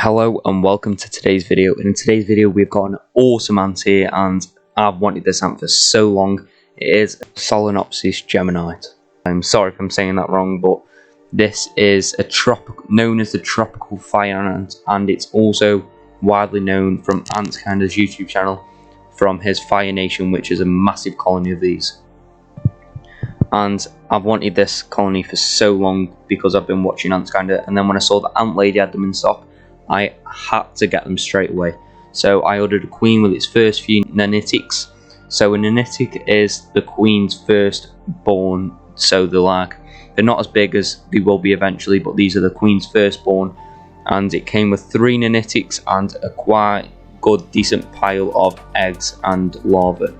Hello and welcome to today's video. And in today's video we've got an awesome ant here, and I've wanted this ant for so long. It is solenopsis germinate. I'm sorry if I'm saying that wrong, but this is known as the tropical fire ant, and it's also widely known from Antkinder's YouTube channel from his Fire Nation, which is a massive colony of these. And I've wanted this colony for so long because I've been watching Antkinder, and then when I saw the ant lady had them in stock, I had to get them straight away. So I ordered a queen with its first few nanitics. So a nanitic is the queen's first born, so they're not as big as they will be eventually, but these are the queen's firstborn. And it came with 3 nanitics and a quite good decent pile of eggs and larvae.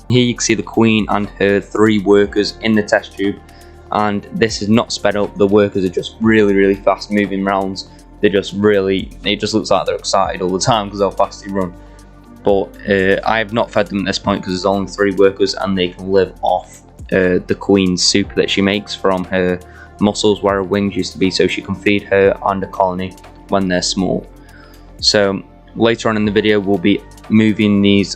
Here you can see the queen and her 3 workers in the test tube, and this is not sped up. The workers are just really fast moving rounds. It just looks like they're excited all the time because how fast they run. But I have not fed them at this point because there's only 3 workers and they can live off the queen's soup that she makes from her muscles where her wings used to be, so she can feed her and a colony when they're small. So later on in the video we'll be moving this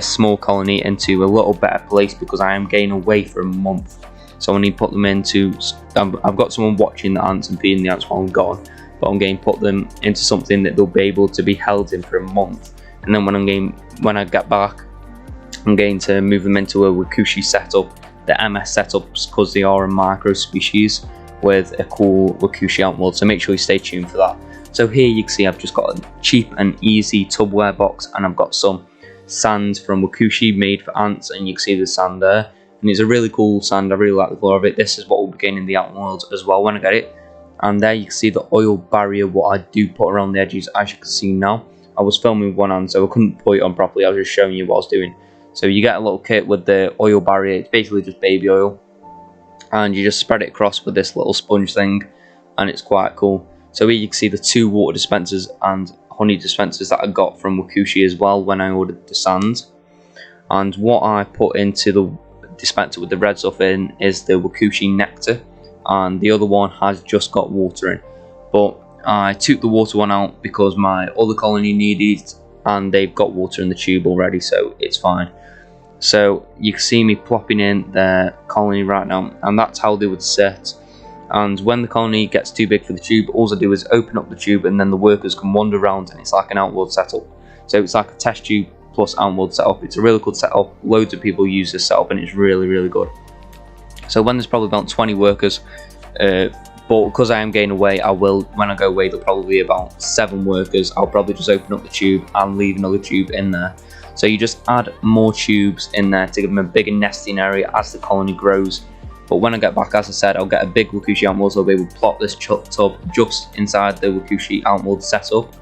small colony into a little better place because I am going away for a month. So I need to put them into, I've got someone watching the ants and feeding the ants while I'm gone, but I'm going to put them into something that they'll be able to be held in for a month. And then when I get back, I'm going to move them into a Wakushi setup, the MS setups, because they are a micro species with a cool Wakushi ant world. So make sure you stay tuned for that. So here you can see I've just got a cheap and easy tubware box, and I've got some sand from Wakushi made for ants, and you can see the sand there. And it's a really cool sand. I really like the colour of it. This is what will be getting in the ant world as well when I get it. And there you can see the oil barrier, what I do put around the edges, as you can see now. I was filming with one hand, so I couldn't put it on properly. I was just showing you what I was doing. So you get a little kit with the oil barrier. It's basically just baby oil, and you just spread it across with this little sponge thing, and it's quite cool. So here you can see the 2 water dispensers and honey dispensers that I got from Wakushi as well when I ordered the sand. And what I put into the dispenser with the red stuff in is the Wakushi nectar, and the other one has just got water in, but I took the water one out because my other colony needed it, and they've got water in the tube already, so it's fine. So you can see me plopping in their colony right now, and that's how they would set. And when the colony gets too big for the tube, all I do is open up the tube, and then the workers can wander around, and it's like an outward setup. So it's like a test tube plus outward setup. It's a really good setup. Loads of people use this setup, and it's really good. So when there's probably about 20 workers, but because I am going away, when I go away there'll probably be about 7 workers. I'll probably just open up the tube and leave another tube in there. So you just add more tubes in there to give them a bigger nesting area as the colony grows. But when I get back, as I said, I'll get a big Wakushi ant world, so I'll be able to plot this tub just inside the Wakushi ant world setup,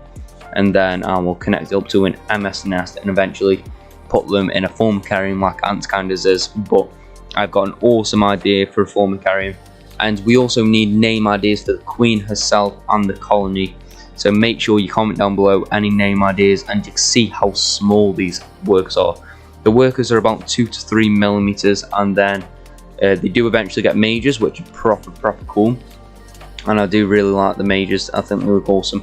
and then I will connect it up to an MS nest and eventually put them in a formicarium like Antkinder's is. But I've got an awesome idea for a formicarium, and we also need name ideas for the queen herself and the colony. So make sure you comment down below any name ideas, and you can see how small these workers are. The workers are about 2 to 3 millimeters, and then they do eventually get majors, which are proper cool. And I do really like the majors. I think they look awesome.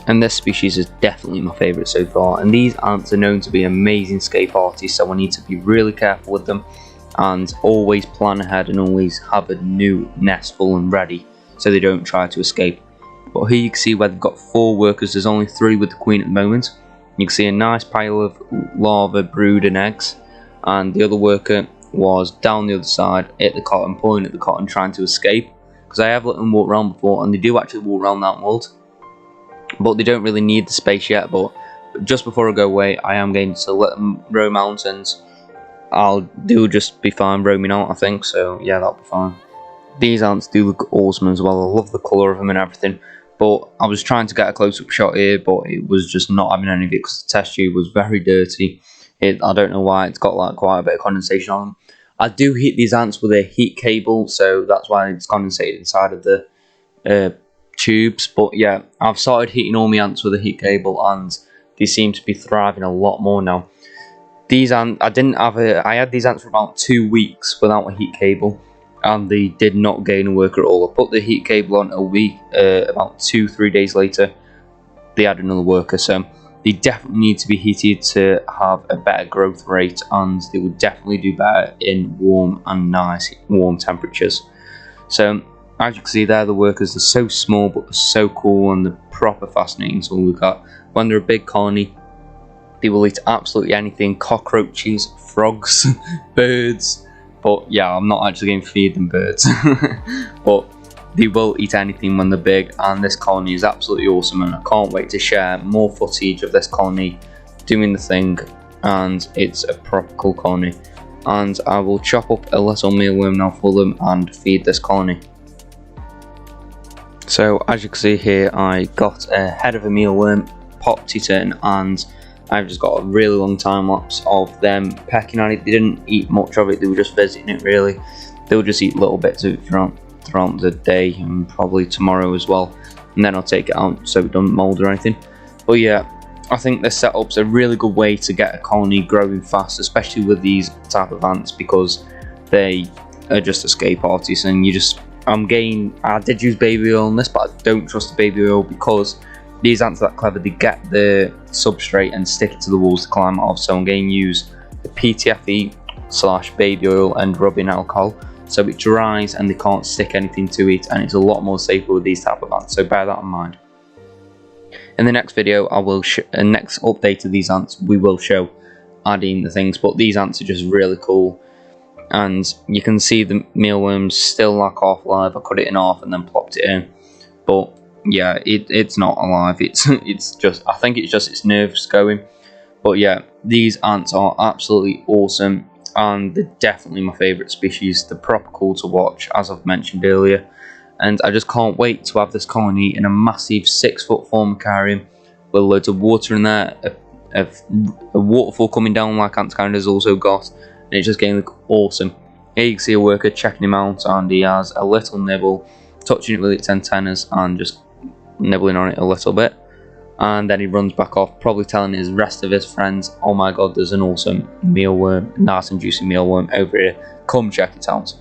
And this species is definitely my favourite so far. And these ants are known to be amazing escape artists, so I need to be really careful with them and always plan ahead and always have a new nest full and ready so they don't try to escape. But here you can see where they've got 4 workers. There's only 3 with the queen at the moment. You can see a nice pile of larvae, brood and eggs, and the other worker was down the other side at the cotton, pulling at the cotton, trying to escape, because I have let them walk around before, and they do actually walk around that world, but they don't really need the space yet. But just before I go away, I am going to let them roam out, and I'll just be fine roaming out, I think. So yeah, that'll be fine. These ants do look awesome as well. I love the colour of them and everything, but I was trying to get a close-up shot here, but it was just not having any of it because the test tube was very dirty. I don't know why, it's got like quite a bit of condensation on them. I do heat these ants with a heat cable, so that's why it's condensated inside of the tubes. But yeah, I've started heating all my ants with a heat cable, and they seem to be thriving a lot more now. These ants, I had these ants for about 2 weeks without a heat cable, and they did not gain a worker at all. I put the heat cable on a week, about 2-3 days later, they had another worker. So they definitely need to be heated to have a better growth rate, and they would definitely do better in warm and nice warm temperatures. So as you can see there, the workers are so small but they're so cool and they're proper fascinating to look at. When they're a big colony, they will eat absolutely anything: cockroaches, frogs, birds. But yeah, I'm not actually going to feed them birds. But they will eat anything when they're big, and this colony is absolutely awesome, and I can't wait to share more footage of this colony doing the thing. And it's a proper cool colony, and I will chop up a little mealworm now for them and feed this colony. So as you can see here, I got a head of a mealworm, popped it in, and I've just got a really long time lapse of them pecking at it. They didn't eat much of it, they were just visiting it really. They'll just eat little bits of it throughout the day, and probably tomorrow as well, and then I'll take it out so it doesn't mould or anything. But yeah, I think this setup's a really good way to get a colony growing fast, especially with these type of ants, because they are just escape artists. And I did use baby oil on this, but I don't trust the baby oil, because these ants are that clever. They get the substrate and stick it to the walls to climb out of. So I'm going to use the PTFE/baby oil and rubbing alcohol, so it dries and they can't stick anything to it, and it's a lot more safer with these type of ants. So bear that in mind. In the next video, I will next update of these ants, we will show adding the things. But these ants are just really cool, and you can see the mealworms still like half alive. I cut it in half and then plopped it in, but yeah, it's not alive. It's just, I think it's just its nerves going. But yeah, these ants are absolutely awesome, and they're definitely my favourite species. They're proper cool to watch, as I've mentioned earlier, and I just can't wait to have this colony in a massive 6-foot formicarium with loads of water in there, a waterfall coming down like Ants Canada's also got, and it's just going to look awesome. Here you can see a worker checking him out, and he has a little nibble, touching it with its antennas and just nibbling on it a little bit, and then he runs back off, probably telling his rest of his friends, oh my god, there's an awesome mealworm, nice and juicy mealworm over here, come check it out.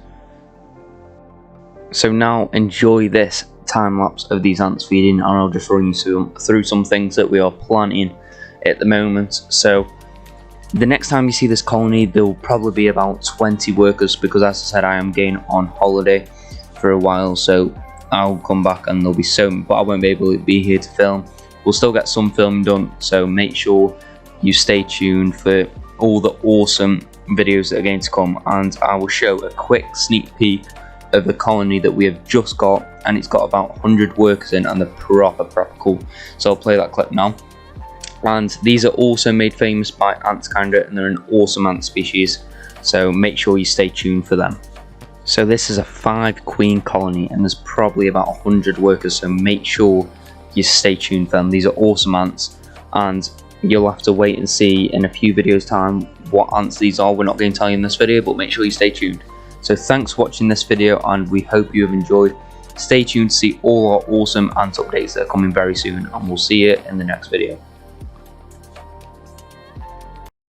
So now enjoy this time lapse of these ants feeding, and I'll just run you through some things that we are planning at the moment. So the next time you see this colony, there will probably be about 20 workers, because as I said, I am going on holiday for a while, so I'll come back and there'll be so, but I won't be able to be here to film. We'll still get some film done, so make sure you stay tuned for all the awesome videos that are going to come, and I will show a quick sneak peek of the colony that we have just got, and it's got about 100 workers in, and they're proper cool. So I'll play that clip now. And these are also made famous by Ants Canada, and they're an awesome ant species, so make sure you stay tuned for them. So this is a 5-queen colony, and there's probably about 100 workers, so make sure you stay tuned for them. These are awesome ants, and you'll have to wait and see in a few videos time what ants these are. We're not going to tell you in this video, but make sure you stay tuned. So thanks for watching this video, and we hope you have enjoyed. Stay tuned to see all our awesome ant updates that are coming very soon, and we'll see you in the next video.